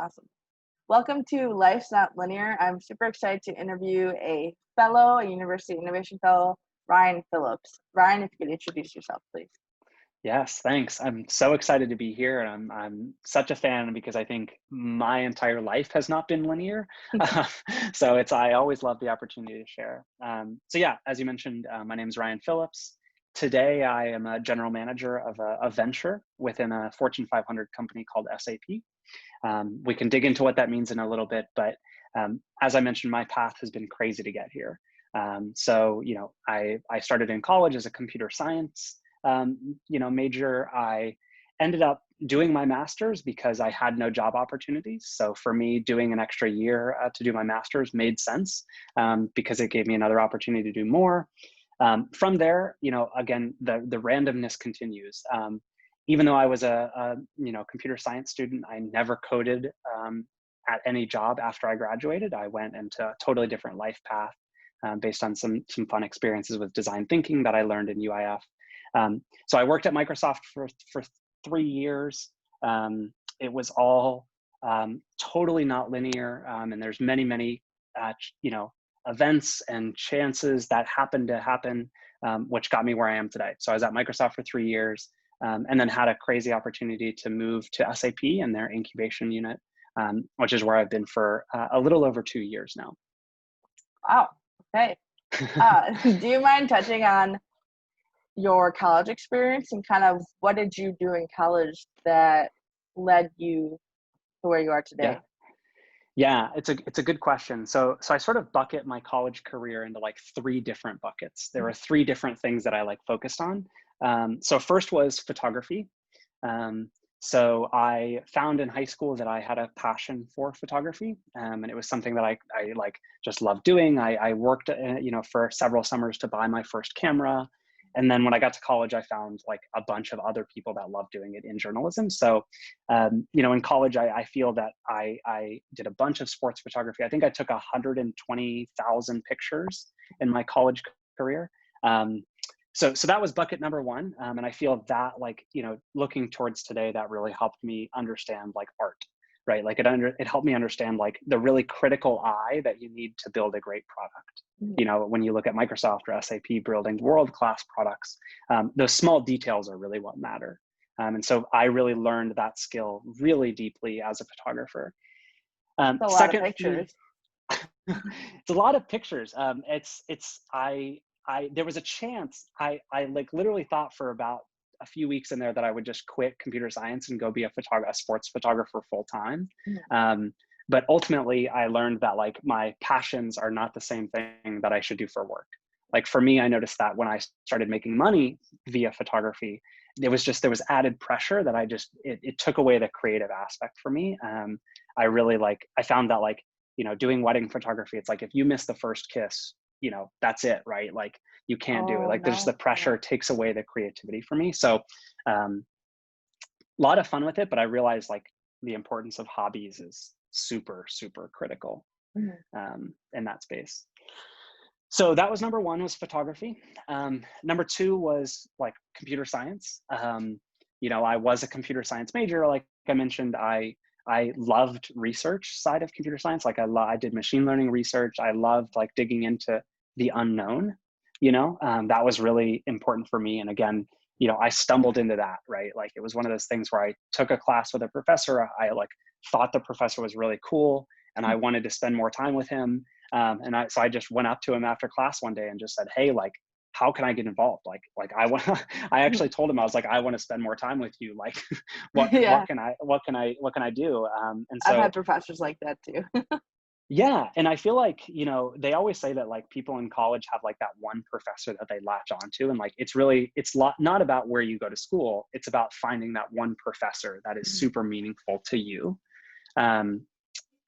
Awesome. Welcome to Life's Not Linear. I'm super excited to interview a University Innovation Fellow, Ryan Phillips. Ryan, if you could introduce yourself, please. Yes, thanks. I'm so excited to be here. And I'm such a fan because I think my entire life has not been linear. So I always love the opportunity to share. So yeah, as you mentioned, my name is Ryan Phillips. Today, I am a general manager of a venture within a Fortune 500 company called SAP. We can dig into what that means in a little bit, but as I mentioned, my path has been crazy to get here. I started in college as a computer science major. I ended up doing my master's because I had no job opportunities. So for me, doing an extra year to do my master's made sense because it gave me another opportunity to do more. From there, again, the randomness continues. Even though I was a computer science student, I never coded at any job after I graduated. I went into a totally different life path based on some fun experiences with design thinking that I learned in UIF. So I worked at Microsoft for 3 years. It was all totally not linear, and there's many events and chances that happened to happen, which got me where I am today. So I was at Microsoft for 3 years, and then had a crazy opportunity to move to SAP and their incubation unit, which is where I've been for a little over 2 years now. Wow. Okay. Do you mind touching on your college experience and kind of what did you do in college that led you to where you are today? Yeah, it's a good question. So I sort of bucket my college career into like 3 different buckets. There were 3 different things that I focused on. So first was photography. So I found in high school that I had a passion for photography, and it was something that I just loved doing. I worked for several summers to buy my first camera. And then when I got to college, I found like a bunch of other people that loved doing it in journalism. So, in college, I feel that I did a bunch of sports photography. I think I took 120,000 pictures in my college career. So that was bucket number 1. And I feel that looking towards today, that really helped me understand art, right? It helped me understand the really critical eye that you need to build a great product. When you look at Microsoft or SAP building world-class products, those small details are really what matter. And so I really learned that skill really deeply as a photographer. It's a lot of pictures. It's a lot of pictures. There was a chance I literally thought for about a few weeks in there that I would just quit computer science and go be a sports photographer full time. But ultimately, I learned that my passions are not the same thing that I should do for work. For me, I noticed that when I started making money via photography, there was added pressure that it took away the creative aspect for me. I really I found that doing wedding photography, it's if you miss the first kiss, that's it, right? You can't do it. There's the pressure takes away the creativity for me. So a lot of fun with it, but I realized the importance of hobbies is super, super critical in that space. So that was number 1 was photography. Number 2 was computer science. I was a computer science major. Like I mentioned, I loved research side of computer science. I did machine learning research. I loved digging into the unknown. That was really important for me. And again, I stumbled into that, right? It was one of those things where I took a class with a professor. I thought the professor was really cool and I wanted to spend more time with him. So I just went up to him after class one day and just said, hey, how can I get involved? I actually told him, I was I want to spend more time with you. What can I do? And so I've had professors like that too. Yeah. And I feel they always say that people in college have that one professor that they latch onto. And it's not about where you go to school. It's about finding that one professor that is super meaningful to you.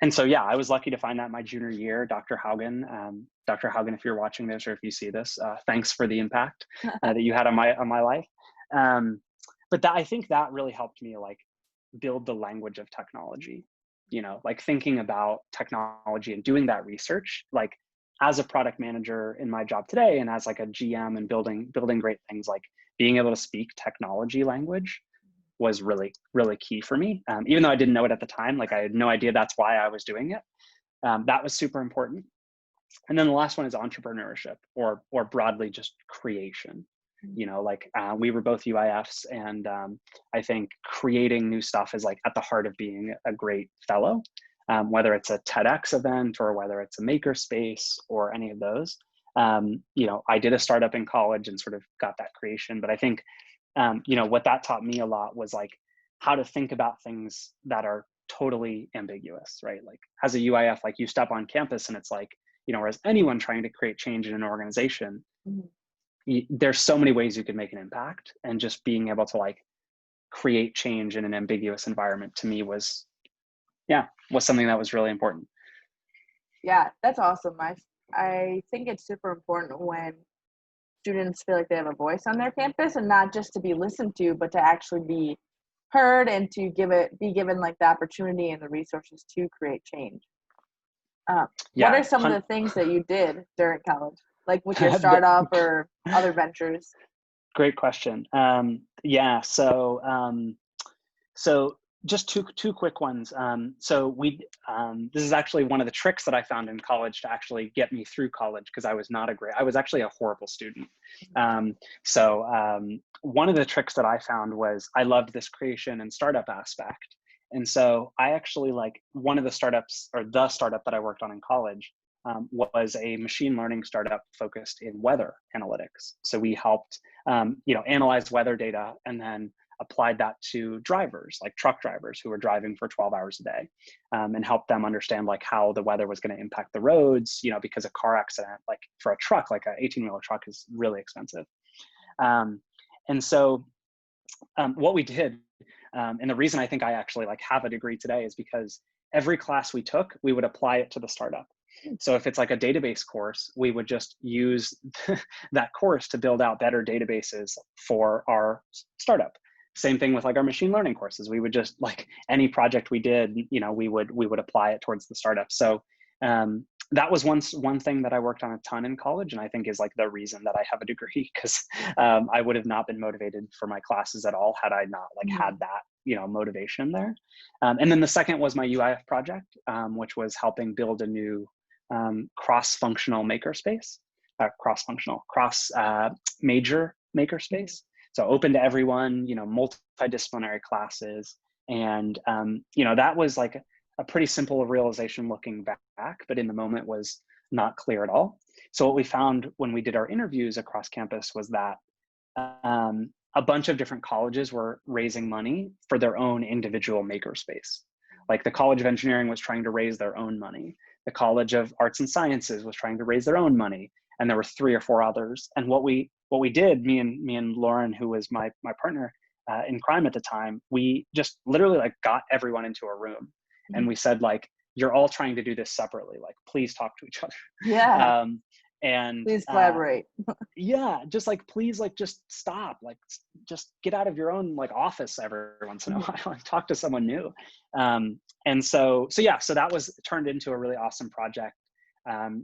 And so, yeah, I was lucky to find that my junior year, Dr. Haugen. Dr. Haugen, if you're watching this or if you see this, thanks for the impact that you had on my life. But I think that really helped me build the language of technology. Thinking about technology and doing that research, as a product manager in my job today and as a GM and building great things, being able to speak technology language was really, really key for me. Even though I didn't know it at the time, like I had no idea that's why I was doing it. That was super important. And then the last one is entrepreneurship, or broadly just creation. You know, like we were both UIFs, and I think creating new stuff is like at the heart of being a great fellow, whether it's a TEDx event or whether it's a Makerspace or any of those. You know, I did a startup in college and sort of got that creation, but I think, you know, what that taught me a lot was like how to think about things that are totally ambiguous, right? Like as a UIF, like you step on campus and it's like, you know, whereas anyone trying to create change in an organization, there's so many ways you could make an impact, and just being able to like create change in an ambiguous environment to me was something that was really important. Yeah, that's awesome. I think it's super important when students feel like they have a voice on their campus, and not just to be listened to, but to actually be heard and to be given like the opportunity and the resources to create change. What are some of the things that you did during college, like with your startup or other ventures? Great question. So just two quick ones. So this is actually one of the tricks that I found in college to actually get me through college, because I was actually a horrible student. One of the tricks that I found was I loved this creation and startup aspect. And so I actually, like, one of the startups, or the startup that I worked on in college, was a machine learning startup focused in weather analytics. So we helped, analyze weather data and then applied that to drivers, like truck drivers who were driving for 12 hours a day, and helped them understand like how the weather was going to impact the roads, you know, because a car accident, like for a truck, like an 18-wheeler truck, is really expensive. What we did, and the reason I think I actually like have a degree today is because every class we took, we would apply it to the startup. So if it's like a database course, we would just use that course to build out better databases for our startup. Same thing with like our machine learning courses. We would just, like, any project we did, you know, we would apply it towards the startup. So that was one thing that I worked on a ton in college, and I think is like the reason that I have a degree, because I would have not been motivated for my classes at all had I not like had that, you know, motivation there. And then the second was my UIF project, which was helping build a new cross-functional makerspace, major makerspace. So open to everyone, you know, multidisciplinary classes. And, that was like a pretty simple realization looking back, but in the moment was not clear at all. So what we found when we did our interviews across campus was that a bunch of different colleges were raising money for their own individual makerspace. Like the College of Engineering was trying to raise their own money. The College of Arts and Sciences was trying to raise their own money. And there were 3 or 4 others. And what we did, me and Lauren, who was my partner in crime at the time, we just literally like got everyone into a room, and we said, like, you're all trying to do this separately. Like, please talk to each other. Yeah. And please collaborate. Just like, please, like, just stop, like, just get out of your own like office every once in a while and talk to someone new. So that was turned into a really awesome project,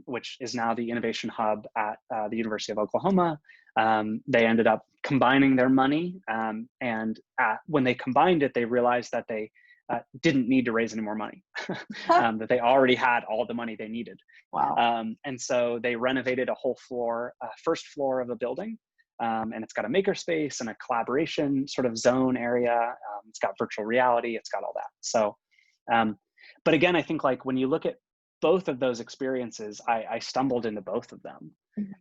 which is now the Innovation Hub at the University of Oklahoma. They ended up combining their money, and when they combined it, they realized that they didn't need to raise any more money, that they already had all the money they needed. Wow. And so they renovated a whole floor, first floor of the building, and it's got a makerspace and a collaboration sort of zone area. It's got virtual reality, it's got all that. So, but again, I think like when you look at both of those experiences, I stumbled into both of them,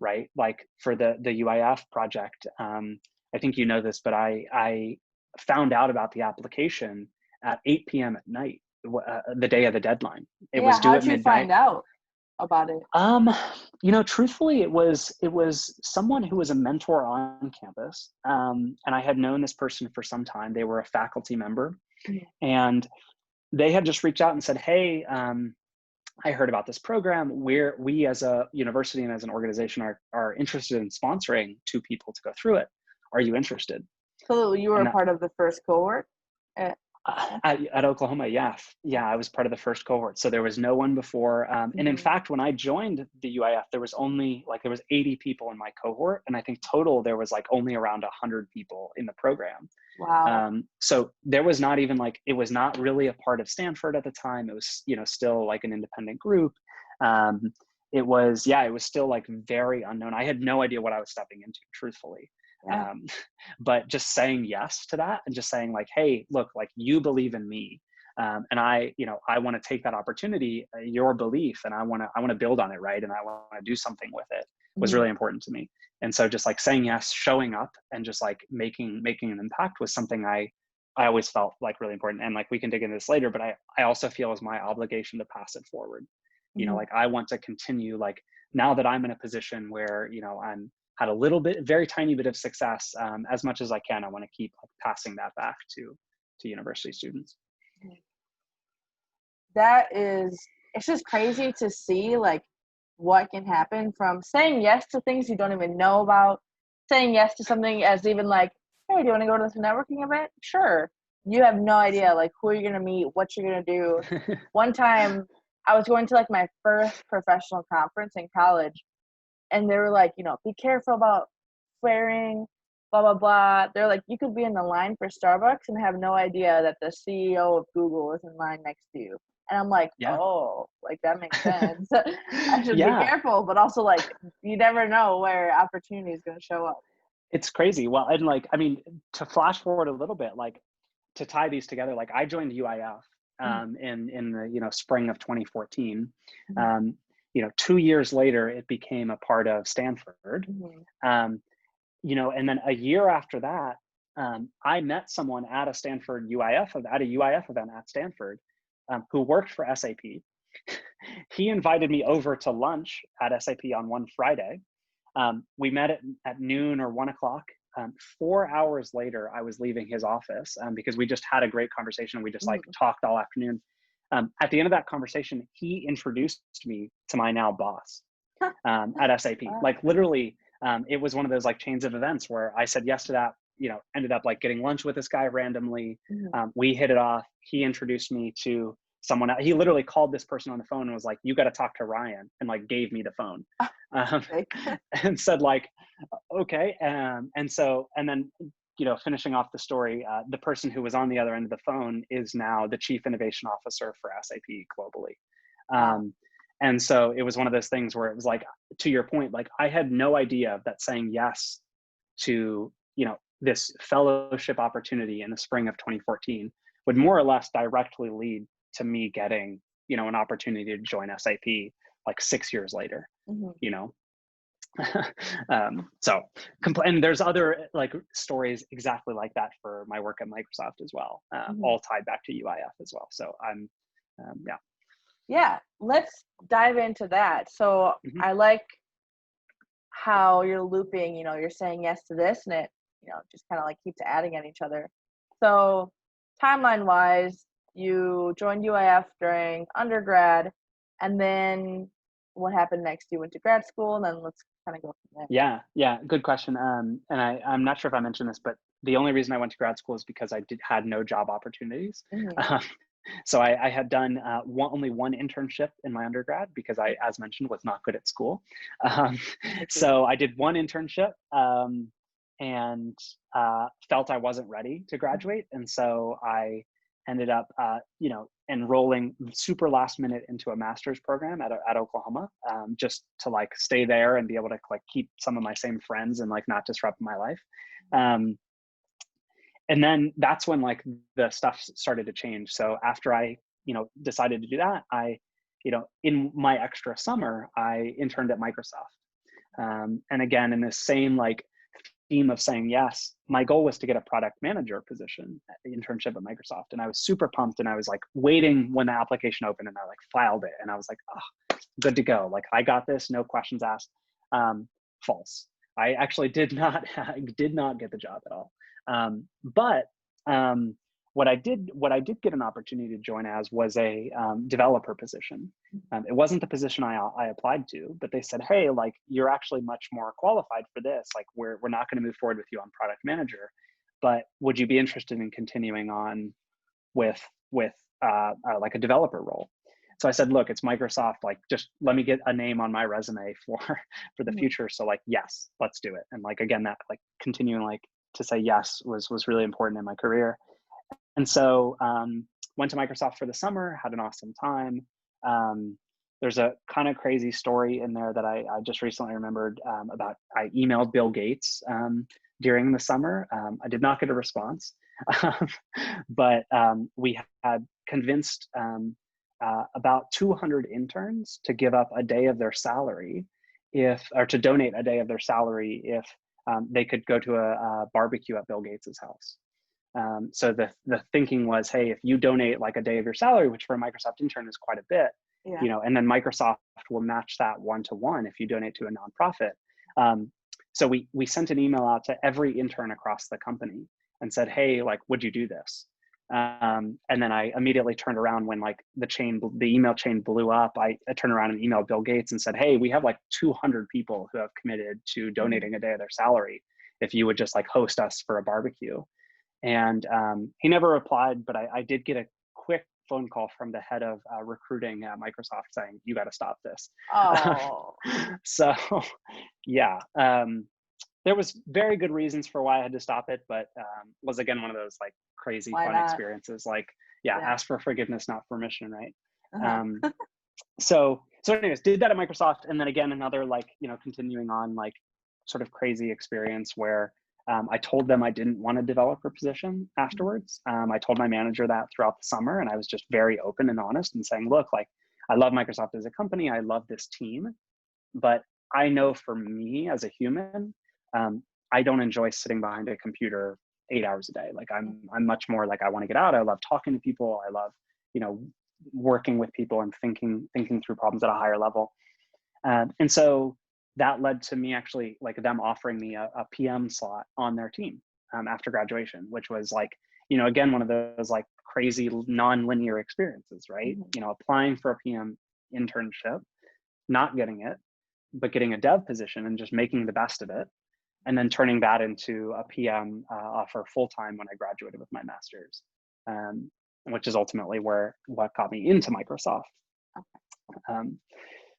right? Like for the UIF project, I think you know this, but I found out about the application at 8 p.m. at night, the day of the deadline. It was due at midnight. How'd you find out about it? Truthfully, it was someone who was a mentor on campus, and I had known this person for some time. They were a faculty member, and they had just reached out and said, "Hey, I heard about this program. We as a university and as an organization are interested in sponsoring 2 people to go through it. Are you interested?" So you were a part of the first cohort? At Oklahoma, yeah. Yeah, I was part of the first cohort. So there was no one before. And in fact, when I joined the UIF, there was 80 people in my cohort. And I think total, there was like only around 100 people in the program. Wow. So there was not even like, it was not really a part of Stanford at the time. It was, still like an independent group. It was still like very unknown. I had no idea what I was stepping into, truthfully. Yeah. But just saying yes to that and just saying like, hey, look, like you believe in me. And I want to take that opportunity, your belief, and I want to build on it. Right. And I want to do something with it was really important to me. And so just like saying yes, showing up and just like making an impact was something I always felt like really important. And like, we can dig into this later, but I also feel is my obligation to pass it forward. Like I want to continue, like now that I'm in a position where, I'm had a little bit, very tiny bit of success, as much as I can, I want to keep like passing that back to university students. It's just crazy to see like what can happen from saying yes to things you don't even know about, saying yes to something as even like, hey, do you want to go to this networking event? Sure. You have no idea like who you're going to meet, what you're going to do. One time I was going to like my first professional conference in college, and they were like, be careful about swearing, blah, blah, blah. They're like, you could be in the line for Starbucks and have no idea that the CEO of Google is in line next to you. And I'm like, Yeah. oh, like that makes sense. I should Yeah. be careful, but also like, you never know where opportunity is going to show up. It's crazy. Well, and like, I mean, to flash forward a little bit, like to tie these together, like I joined UIF in the, spring of 2014. 2 years later, it became a part of Stanford. And then a year after that, I met someone at a UIF event at Stanford, who worked for SAP. He invited me over to lunch at SAP on one Friday. We met at noon or 1 o'clock. 4 hours later, I was leaving his office because we just had a great conversation. We just like talked all afternoon. At the end of that conversation, he introduced me to my now boss at SAP. Like literally, it was one of those like chains of events where I said yes to that, ended up like getting lunch with this guy randomly. We hit it off. He introduced me to someone else. He literally called this person on the phone and was like, you got to talk to Ryan, and like gave me the phone. And said like, okay. And then, finishing off the story, the person who was on the other end of the phone is now the chief innovation officer for SAP globally. And so it was one of those things where it was like, to your point, like I had no idea that saying yes to, this fellowship opportunity in the spring of 2014 would more or less directly lead to me getting, an opportunity to join SAP like 6 years later, and there's other like stories exactly like that for my work at Microsoft as well, all tied back to UIF as well. So I'm, Yeah, let's dive into that. So I like how you're looping, you're saying yes to this, and it, just kind of like keeps adding at each other. So timeline wise, you joined UIF during undergrad, and then what happened next? You went to grad school, and then let's kind of go from there. Yeah, good question. And I'm not sure if I mentioned this, but the only reason I went to grad school is because I had no job opportunities. So I had done only one internship in my undergrad because I, as mentioned, was not good at school. So I did one internship and felt I wasn't ready to graduate. And so I ended up, enrolling super last minute into a master's program at Oklahoma, just to like stay there and be able to like keep some of my same friends and like not disrupt my life. And then that's when like the stuff started to change. So after I, decided to do that, I, in my extra summer, I interned at Microsoft. And again, in this same like theme of saying yes, my goal was to get a product manager position internship at Microsoft. And I was super pumped, and I was like waiting when the application opened, and I like filed it, and I was like, oh, good to go. Like I got this, no questions asked. False. I actually did not get the job at all. But what I did get an opportunity to join as was a developer position. It wasn't the position I applied to, but they said, hey, like you're actually much more qualified for this. Like we're not going to move forward with you on product manager, but would you be interested in continuing on with like a developer role. So I said, look, it's Microsoft, like, just let me get a name on my resume for the future. So like, yes, let's do it. And like, again, that like continuing like to say yes was really important in my career. And so went to Microsoft for the summer, had an awesome time. There's a kind of crazy story in there that I just recently remembered about. I emailed Bill Gates during the summer. I did not get a response, but we had convinced about 200 interns to give up a day of their salary or to donate a day of their salary if they could go to a barbecue at Bill Gates's house. So the thinking was, hey, if you donate like a day of your salary, which for a Microsoft intern is quite a bit, you know, and then Microsoft will match that 1-to-1 if you donate to a nonprofit. So we sent an email out to every intern across the company and said, hey, like, would you do this? And then I immediately turned around when like the email chain blew up. I turned around and emailed Bill Gates and said, hey, we have like 200 people who have committed to donating a day of their salary. If you would just like host us for a barbecue. And he never replied, but I did get a quick phone call from the head of recruiting at Microsoft saying, you got to stop this. Oh. So yeah, there was very good reasons for why I had to stop it, but was again one of those like crazy fun experiences. Like, yeah, ask for forgiveness, not permission, right? So anyways, did that at Microsoft, and then again another like, you know, continuing on like sort of crazy experience where I told them I didn't want a developer position afterwards. I told my manager that throughout the summer, and I was just very open and honest and saying, look, like, I love Microsoft as a company, I love this team, but I know for me as a human, I don't enjoy sitting behind a computer 8 hours a day. Like I'm much more like, I want to get out. I love talking to people. I love, you know, working with people and thinking through problems at a higher level. And so that led to me actually like them offering me a PM slot on their team after graduation, which was like, you know, again, one of those like crazy non-linear experiences, right? You know, applying for a PM internship, not getting it, but getting a dev position and just making the best of it. And then turning that into a PM offer full-time when I graduated with my master's, which is ultimately what got me into Microsoft.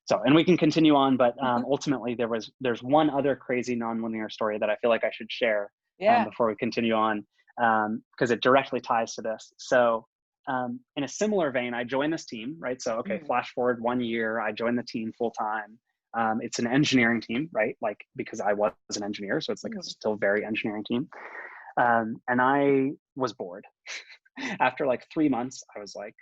So, and we can continue on, but ultimately there's one other crazy nonlinear story that I feel like I should share before we continue on, because it directly ties to this. So in a similar vein, I joined this team, right? So, okay, flash forward 1 year, I joined the team full time. It's an engineering team, right? Like, because I was an engineer, so it's like it's still very engineering team. And I was bored. After like 3 months, I was like,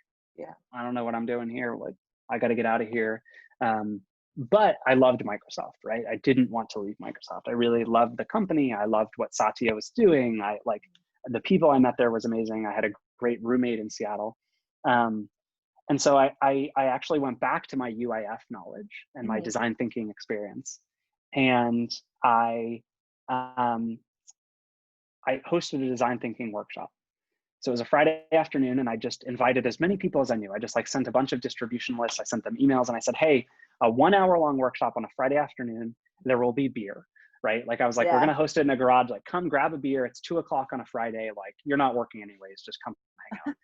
I don't know what I'm doing here. Like, I got to get out of here. But I loved Microsoft, right? I didn't want to leave Microsoft. I really loved the company. I loved what Satya was doing. I like the people I met there was amazing. I had a great roommate in Seattle. And so I actually went back to my UIF knowledge and my design thinking experience. And I hosted a design thinking workshop. So it was a Friday afternoon, and I just invited as many people as I knew. I just like sent a bunch of distribution lists. I sent them emails, and I said, hey, a 1 hour long workshop on a Friday afternoon, there will be beer, right? Like I was like, we're going to host it in a garage, like come grab a beer. It's 2 o'clock on a Friday. Like you're not working anyways, just come hang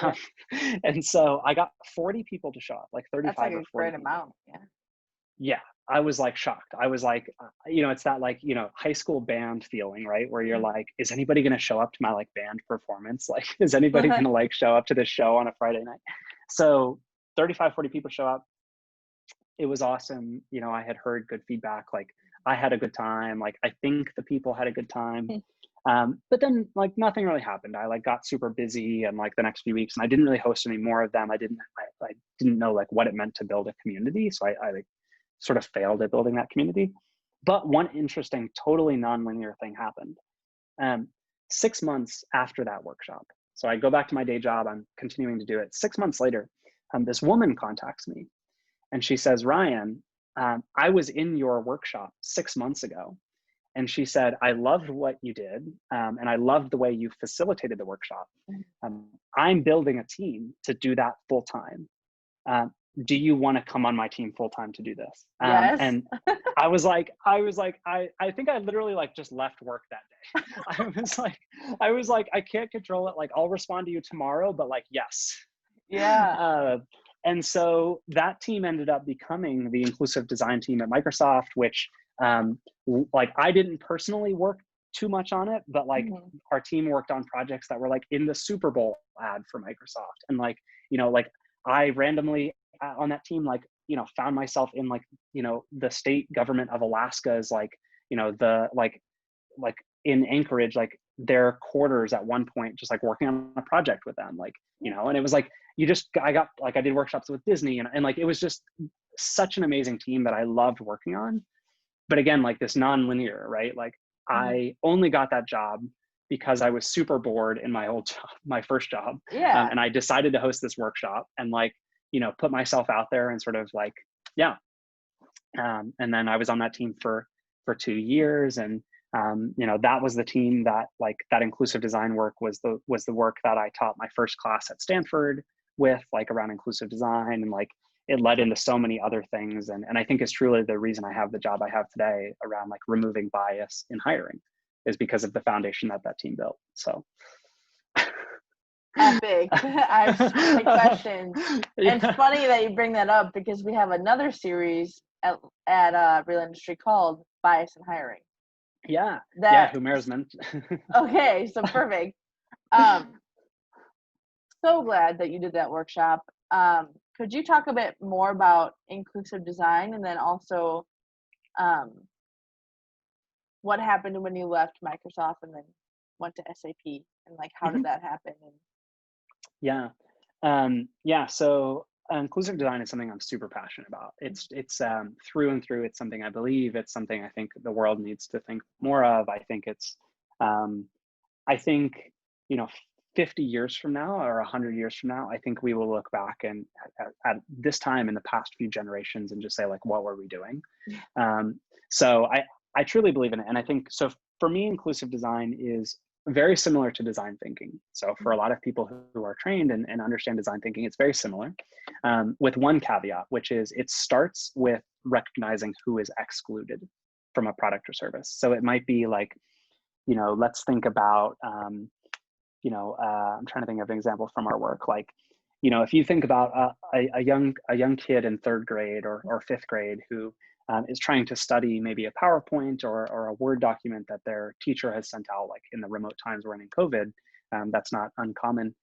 out. And so I got 40 people to show up, like 35 That's like or 40 a great people. amount. Yeah, I was like shocked. I was like, you know, it's that like, you know, high school band feeling, right? Where you're like, is anybody going to show up to my like band performance? Like, is anybody going to like show up to this show on a Friday night? So 35, 40 people show up. It was awesome. You know, I had heard good feedback. Like I had a good time. Like, I think the people had a good time. But then like nothing really happened. I like got super busy and like the next few weeks, and I didn't really host any more of them. I didn't know like what it meant to build a community. So I like sort of failed at building that community. But one interesting, totally nonlinear thing happened. 6 months after that workshop, so I go back to my day job, I'm continuing to do it. 6 months later, this woman contacts me and she says, Ryan, I was in your workshop 6 months ago. And she said, I loved what you did. And I loved the way you facilitated the workshop. I'm building a team to do that full time. do you want to come on my team full time to do this? Yes. And I think I literally like just left work that day. I was like, I can't control it. Like, I'll respond to you tomorrow, but like, yes. Yeah. And so that team ended up becoming the inclusive design team at Microsoft, which like I didn't personally work too much on it, but like our team worked on projects that were like in the Super Bowl ad for Microsoft. And like, like I randomly on that team, like, found myself in like, the state government of Alaska is like, the like in Anchorage, like their quarters at one point, just like working on a project with them, like, and it was like, I did workshops with Disney and like, it was just such an amazing team that I loved working on. But again, like this non-linear, right? Like I only got that job because I was super bored in my old job, my first job. Yeah. And I decided to host this workshop and like, put myself out there and sort of like, yeah. And then I was on that team for 2 years. And, that was the team that like that inclusive design work was the work that I taught my first class at Stanford with, like around inclusive design, and like it led into so many other things. And I think it's truly the reason I have the job I have today around like removing bias in hiring is because of the foundation that team built. So. Epic. I have so many questions. Yeah. And it's funny that you bring that up because we have another series at Real Industry called Bias in Hiring. Yeah. Yeah. Humera's mentioned. Okay, so perfect. So glad that you did that workshop. Could you talk a bit more about inclusive design, and then also what happened when you left Microsoft and then went to SAP, and like how did that happen? Yeah. Yeah. So inclusive design is something I'm super passionate about. It's through and through. It's something I believe. It's something I think the world needs to think more of. I think it's, I think, 50 years from now or 100 years from now, I think we will look back and at this time in the past few generations and just say like, what were we doing? So I truly believe in it. And I think, so for me, inclusive design is very similar to design thinking. So for a lot of people who are trained and understand design thinking, it's very similar, with one caveat, which is it starts with recognizing who is excluded from a product or service. So it might be like, let's think about, I'm trying to think of an example from our work. Like, if you think about a young kid in 3rd grade or 5th grade who is trying to study maybe a PowerPoint or a Word document that their teacher has sent out, like in the remote times we're in COVID, that's not uncommon.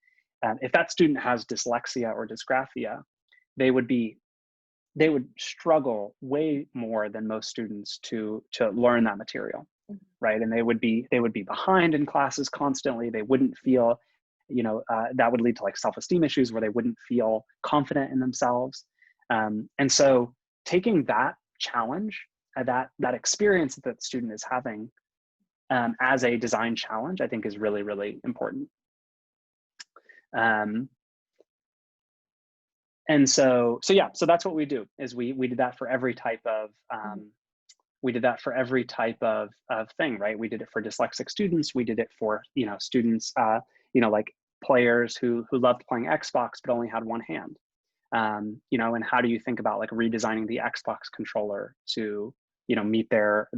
If that student has dyslexia or dysgraphia, they would struggle way more than most students to learn that material, right? And they would be behind in classes constantly. They wouldn't feel, that would lead to like self-esteem issues where they wouldn't feel confident in themselves. And so taking that challenge, that experience that the student is having as a design challenge, I think is really, really important. And so that's what we do is we did that for every type of thing, right? We did it for dyslexic students. We did it for, students, like players who loved playing Xbox but only had one hand. And how do you think about like redesigning the Xbox controller to, meet their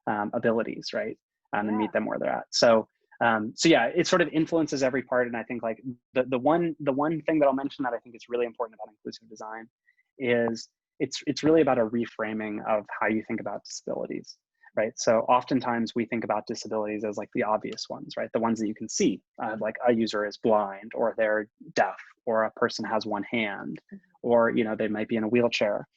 abilities, right? And meet them where they're at. So yeah, it sort of influences every part. And I think like the one thing that I'll mention that I think is really important about inclusive design is it's really about a reframing of how you think about disabilities, right? So oftentimes we think about disabilities as like the obvious ones, right? The ones that you can see, like a user is blind or they're deaf or a person has one hand or, they might be in a wheelchair.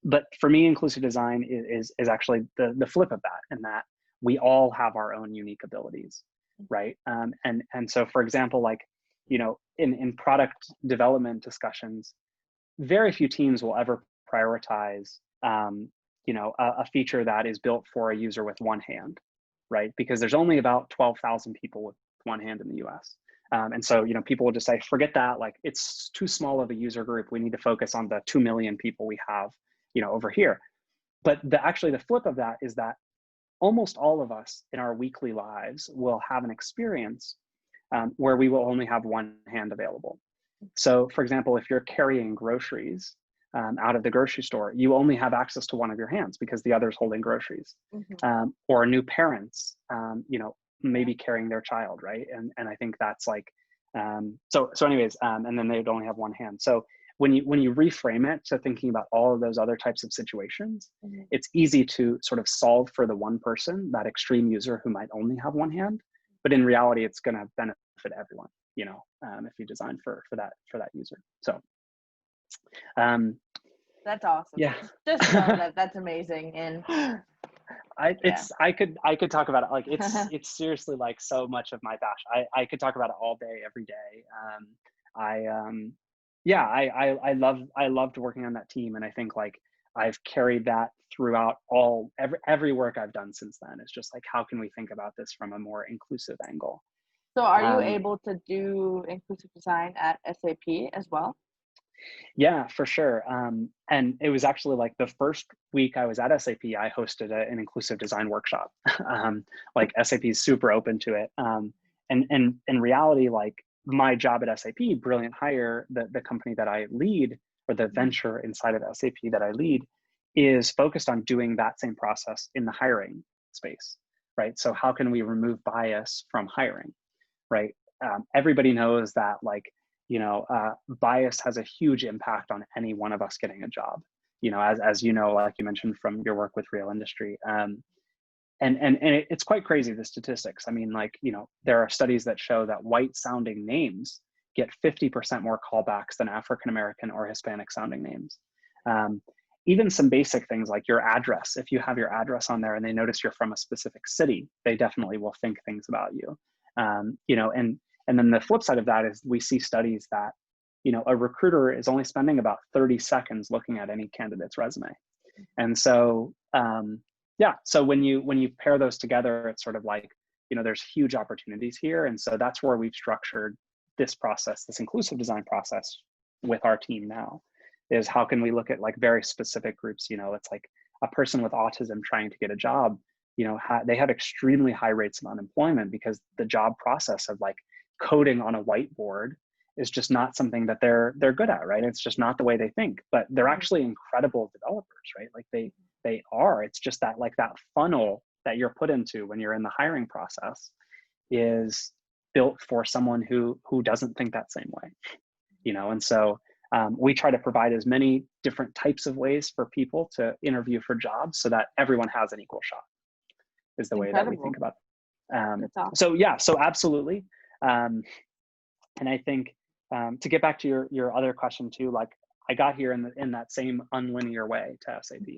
But for me, inclusive design is actually the flip of that, and that we all have our own unique abilities, right? And so, for example, like, in product development discussions, very few teams will ever prioritize, a feature that is built for a user with one hand, right? Because there's only about 12,000 people with one hand in the US. And so, people will just say, forget that, like it's too small of a user group. We need to focus on the 2 million people we have, over here. But actually the flip of that is that almost all of us in our weekly lives will have an experience where we will only have one hand available. So for example, if you're carrying groceries out of the grocery store, you only have access to one of your hands because the other's holding groceries. Or new parents, you know, maybe carrying their child, right? And I think that's like, so anyways, and then they'd only have one hand. So when you reframe it to thinking about all of those other types of situations, it's easy to sort of solve for the one person, that extreme user who might only have one hand, but in reality, it's going to benefit everyone, you know, if you design for that user. So, that's awesome. yeah, Just know that that's amazing. And I could talk about it. Like it's seriously like so much of my passion. I could talk about it all day, every day. I loved working on that team, and I think like I've carried that throughout every work I've done since then. It's just like, how can we think about this from a more inclusive angle? so are you able to do inclusive design at SAP as well? Yeah, for sure. And it was actually like the first week I was at SAP, I hosted an inclusive design workshop. Like SAP is super open to it. And in reality, like my job at SAP, Brilliant Hire, the company that I lead, or the venture inside of SAP that I lead, is focused on doing that same process in the hiring space, right? So how can we remove bias from hiring, right? Everybody knows that like, you know, bias has a huge impact on any one of us getting a job, you know, as you know, like you mentioned from your work with Real Industry. And it's quite crazy, the statistics. I mean, like, you know, there are studies that show that white sounding names get 50% more callbacks than African-American or Hispanic sounding names. Even some basic things like your address, if you have your address on there and they notice you're from a specific city, they definitely will think things about you. You know, and then the flip side of that is we see studies that, you know, a recruiter is only spending about 30 seconds looking at any candidate's resume. And so, yeah, so when you pair those together, it's sort of like, you know, there's huge opportunities here. And so that's where we've structured this process, this inclusive design process with our team now, is how can we look at like very specific groups. You know, it's like a person with autism trying to get a job, you know, they have extremely high rates of unemployment because the job process of like coding on a whiteboard is just not something that they're good at, right? It's just not the way they think, but they're actually incredible developers, right? Like they are. It's just that like that funnel that you're put into when you're in the hiring process is built for someone who doesn't think that same way, you know. And so we try to provide as many different types of ways for people to interview for jobs so that everyone has an equal shot, is the way that we think about it. Awesome. So yeah, so absolutely. And I think to get back to your other question too, like I got here in that same unlinear way to SAP.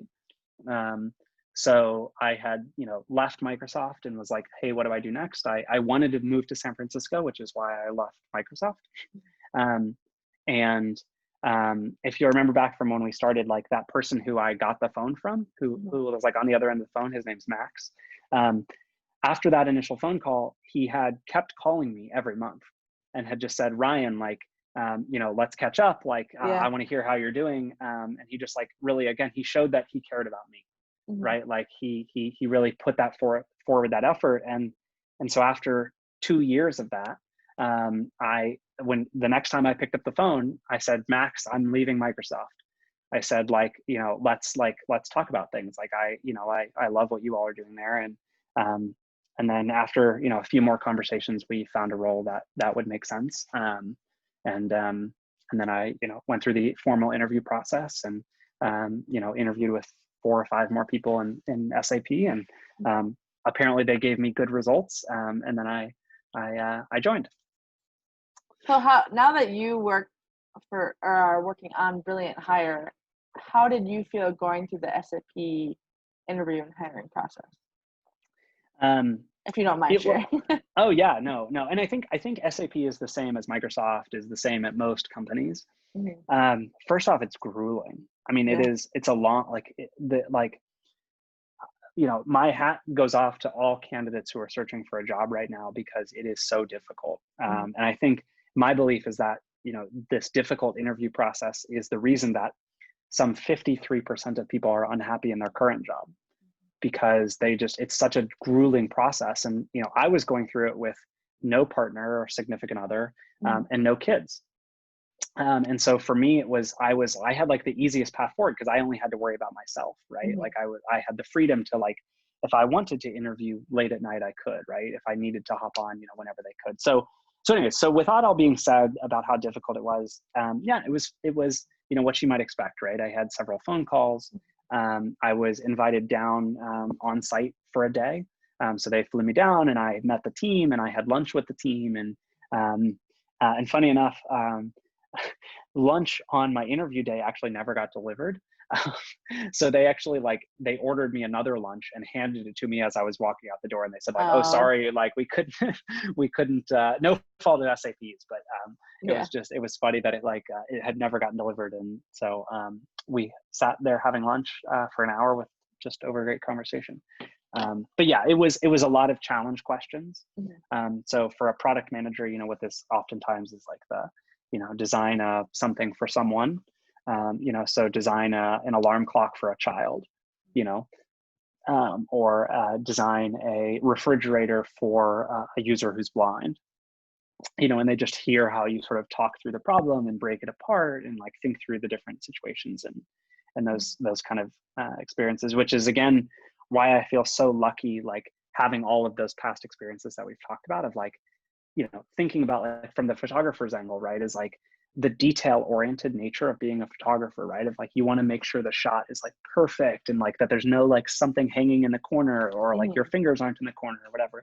So I had, you know, left Microsoft and was like, hey, what do I do next? I wanted to move to San Francisco, which is why I left Microsoft. If you remember back from when we started, like that person who I got the phone from, who was like on the other end of the phone, his name's Max. After that initial phone call, he had kept calling me every month and had just said, Ryan, like, you know, let's catch up. Like, I want to hear how you're doing. And he just like really, again, he showed that he cared about me, right? Like he really put that forward that effort. And so after 2 years of that, when the next time I picked up the phone, I said, Max, I'm leaving Microsoft. I said, like, you know, let's talk about things. Like, I love what you all are doing there. And then after, you know, a few more conversations, we found a role that would make sense. And then I, you know, went through the formal interview process and, you know, interviewed with 4 or 5 more people in SAP. And apparently they gave me good results. And then I joined. So now that you work are working on Brilliant Hire, how did you feel going through the SAP interview and hiring process? If you don't mind sharing. Oh yeah, no. And I think SAP is the same as Microsoft, is the same at most companies. First off, it's grueling. I mean, it's a long, you know, my hat goes off to all candidates who are searching for a job right now because it is so difficult. And I think my belief is that, you know, this difficult interview process is the reason that some 53% of people are unhappy in their current job, because it's such a grueling process. And, you know, I was going through it with no partner or significant other and no kids. And so for me, I had like the easiest path forward because I only had to worry about myself, right? Mhm. Like I had the freedom to, like, if I wanted to interview late at night, I could, right? If I needed to hop on, whenever they could. So anyways, so with that all being said about how difficult it was, yeah, it was, what you might expect, right? I had several phone calls. I was invited down on site for a day. So they flew me down and I met the team and I had lunch with the team. And funny enough, lunch on my interview day actually never got delivered. So they actually, like, they ordered me another lunch and handed it to me as I was walking out the door, and they said, like, oh, Oh, sorry, like we couldn't we couldn't, no fault of SAPs, but yeah. it was funny that it had never gotten delivered. And so we sat there having lunch for an hour with just over a great conversation. But yeah, it was a lot of challenge questions. Mhm. So for a product manager, what this oftentimes is like, design something for someone, so design an alarm clock for a child, you know, or design a refrigerator for a user who's blind, and they just hear how you sort of talk through the problem and break it apart and like think through the different situations and those kind of experiences, which is again why I feel so lucky, like having all of those past experiences that we've talked about, of like, thinking about, like, from the photographer's angle, right, is like the detail oriented nature of being a photographer, right? Of like, you want to make sure the shot is like perfect and like that there's no like something hanging in the corner or like your Mhm. fingers aren't in the corner or whatever.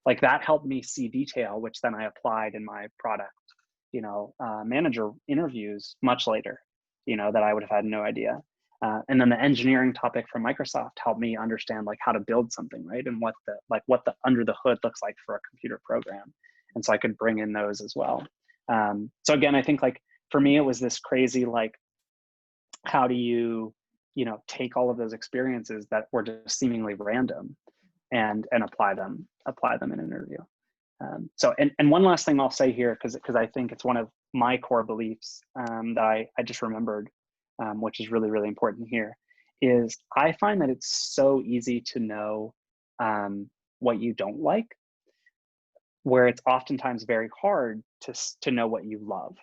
Like that helped me see detail, which then I applied in my product, manager interviews much later, that I would have had no idea. And then the engineering topic from Microsoft helped me understand like how to build something, right? And what the under the hood looks like for a computer program. And so I could bring in those as well. So again, I think like for me, it was this crazy, like, how do you, take all of those experiences that were just seemingly random and apply them in an interview. And one last thing I'll say here, because I think it's one of my core beliefs that I just remembered, which is really, really important here, is I find that it's so easy to know what you don't like, where it's oftentimes very hard to know what you love,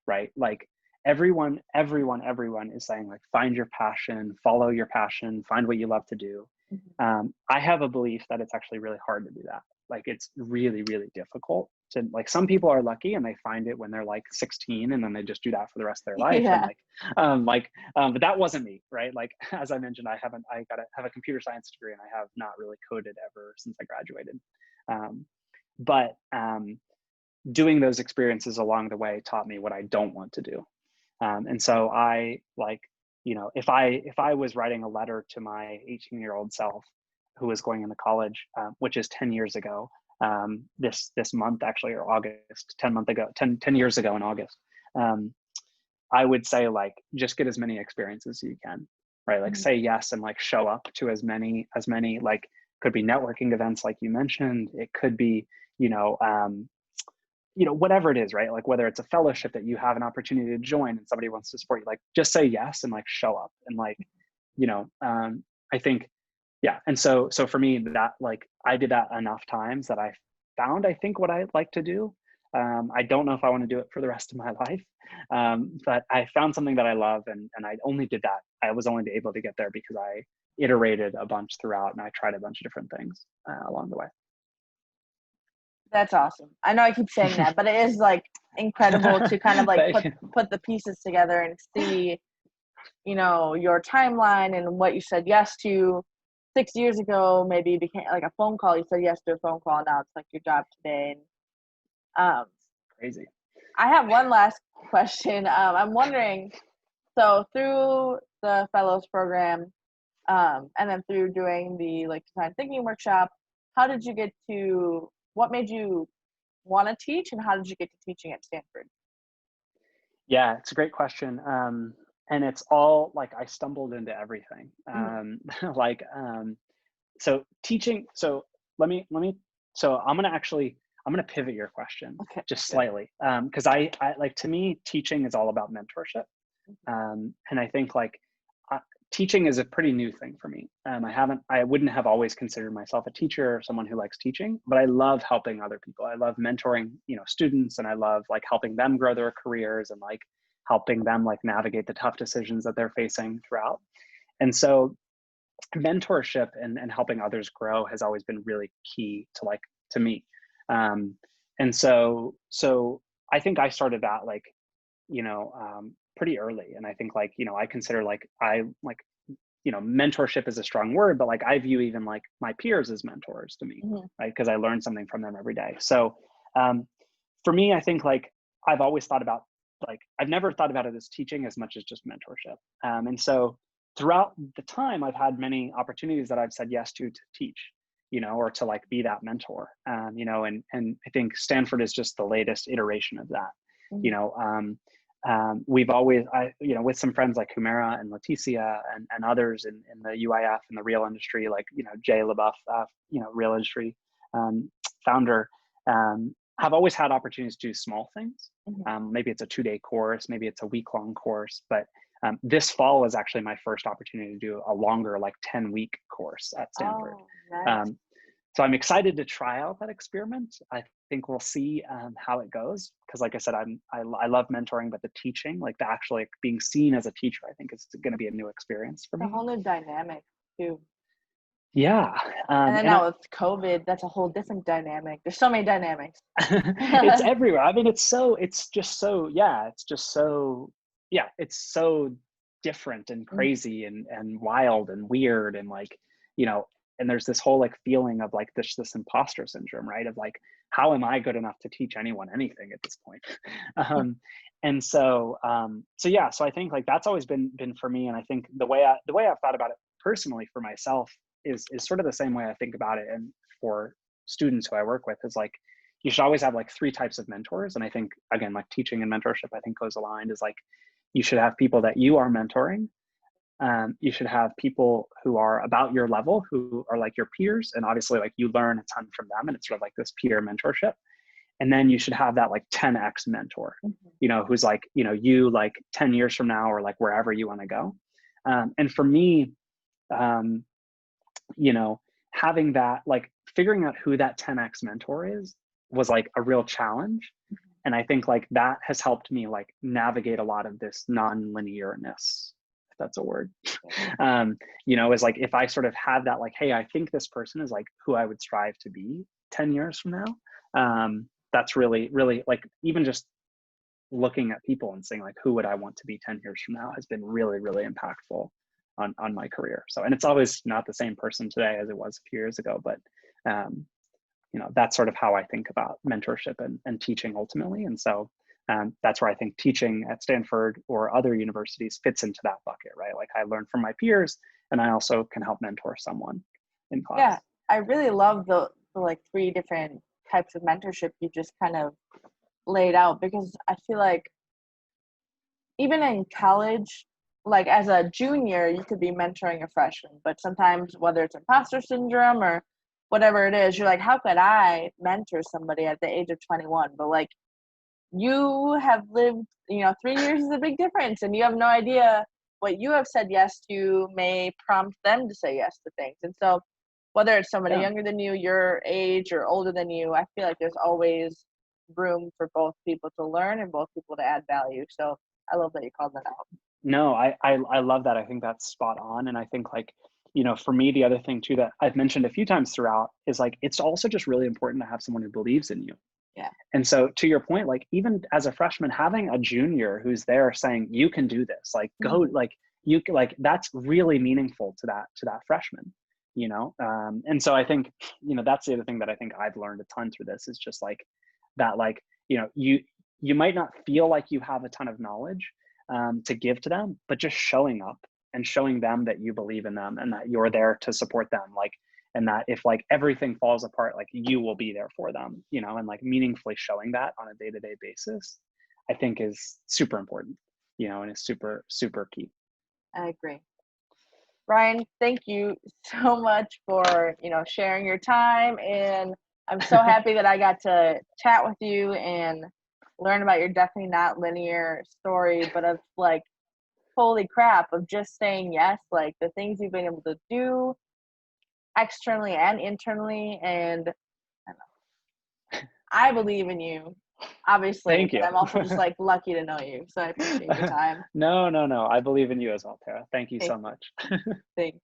right? Like everyone is saying, like, find your passion, follow your passion, find what you love to do. Mhm. I have a belief that it's actually really hard to do that. Like it's really, really difficult to, like, some people are lucky and they find it when they're like 16 and then they just do that for the rest of their life. And Yeah. but that wasn't me, right? Like, as I mentioned, I have a computer science degree and I have not really coded ever since I graduated. But doing those experiences along the way taught me what I don't want to do. And so I, like, if I was writing a letter to my 18-year-old self who was going into college, which is 10 years ago, this month actually, or August, 10 years ago in August, I would say, like, just get as many experiences as you can, right? Like, Mhm. say yes and like show up to as many, like, could be networking events like you mentioned. It could be, you know, um, whatever it is, right? Like whether it's a fellowship that you have an opportunity to join and somebody wants to support you, like just say yes and like show up and like, I think, yeah. And so for me, that, like, I did that enough times that I found, I think, what I like to do. I don't know if I want to do it for the rest of my life, but I found something that I love, and I only did that. I was only able to get there because I iterated a bunch throughout and I tried a bunch of different things along the way. That's awesome. I know I keep saying that, but it is like incredible to kind of like Thank you. put the pieces together and see, your timeline and what you said yes to 6 years ago maybe became like a phone call. You said yes to a phone call. Now it's like your job today. And Crazy. I have one last question. I'm wondering, so through the fellows program, and then through doing the like design thinking workshop, how did you get to what made you want to teach, and how did you get to teaching at Stanford? Yeah, it's a great question. And it's all like I stumbled into everything. Mhm. Like, so teaching. So let me. So I'm gonna pivot your question Okay, just good. slightly, because I like, to me, teaching is all about mentorship. And I think, like, teaching is a pretty new thing for me. I wouldn't have always considered myself a teacher or someone who likes teaching, but I love helping other people. I love mentoring, students, and I love like helping them grow their careers and like helping them like navigate the tough decisions that they're facing throughout. And so mentorship and helping others grow has always been really key to me. And so I think I started that like, pretty early. And I think like, I consider mentorship is a strong word, but like I view even like my peers as mentors to me, right? Because I learn something from them every day. So for me, I think like I've always thought about like, I've never thought about it as teaching as much as just mentorship. And so throughout the time, I've had many opportunities that I've said yes to teach, or to like be that mentor, and I think Stanford is just the latest iteration of that. We've always, with some friends like Humera and Leticia and others in the UIF and the real industry, like, Jay LaBeouf, real industry founder, have always had opportunities to do small things. Maybe it's a 2-day course, maybe it's a week-long course, but this fall was actually my first opportunity to do a longer, like 10-week course at Stanford. Oh, nice. So I'm excited to try out that experiment. I think we'll see how it goes. Because like I said, I love mentoring, but the teaching, like the actually being seen as a teacher, I think is going to be a new experience for me. A whole new dynamic too. Yeah. And then now with COVID, that's a whole different dynamic. There's so many dynamics. It's everywhere. I mean, it's so different and crazy and wild and weird and like, and there's this whole like feeling of like this imposter syndrome, right? Of like, how am I good enough to teach anyone anything at this point? And so I think like that's always been for me. And I think the way I've thought about it personally for myself is sort of the same way I think about it. And for students who I work with is like, you should always have like 3 types of mentors. And I think, again, like teaching and mentorship, I think goes aligned is like, you should have people that you are mentoring. You should have people who are about your level, who are like your peers. And obviously like you learn a ton from them. And it's sort of like this peer mentorship. And then you should have that like 10x mentor, who's like, you like 10 years from now, or like wherever you want to go. And for me, having that, like figuring out who that 10x mentor is was like a real challenge. And I think like that has helped me like navigate a lot of this non-linearness, if that's a word. Is like, if I sort of have that, like, hey, I think this person is like who I would strive to be 10 years from now. That's really, really like, even just looking at people and saying like, who would I want to be 10 years from now has been really, really impactful on my career. So, and it's always not the same person today as it was a few years ago, but that's sort of how I think about mentorship and teaching ultimately. And so that's where I think teaching at Stanford or other universities fits into that bucket, right? Like I learn from my peers and I also can help mentor someone in class. Yeah, I really love the like 3 different types of mentorship you just kind of laid out, because I feel like even in college, like as a junior, you could be mentoring a freshman, but sometimes whether it's imposter syndrome or whatever it is, you're like, how could I mentor somebody at the age of 21? But like you have lived, 3 years is a big difference, and you have no idea what you have said yes to may prompt them to say yes to things. And so whether it's somebody younger than you, your age, or older than you, I feel like there's always room for both people to learn and both people to add value. So I love that you called that out. No, I love that. I think that's spot on. And I think like, for me, the other thing too that I've mentioned a few times throughout is like, it's also just really important to have someone who believes in you. Yeah. And so to your point, like even as a freshman, having a junior who's there saying, you can do this, like go, like you like, that's really meaningful to that freshman, And so I think, that's the other thing that I think I've learned a ton through this is just like that, like, you might not feel like you have a ton of knowledge to give to them, but just showing up and showing them that you believe in them and that you're there to support them. Like, and that if like everything falls apart, like you will be there for them, and like meaningfully showing that on a day-to-day basis, I think is super important, and is super, super key. I agree. Ryan, thank you so much for, sharing your time. And I'm so happy that I got to chat with you and learn about your definitely not linear story, but of like holy crap, of just saying yes, like the things you've been able to do externally and internally. And I believe in you, obviously, Thank but you. I'm also just like lucky to know you. So I appreciate your time. No, no, no. I believe in you as well, Tara. Thank you Okay, so much. thanks.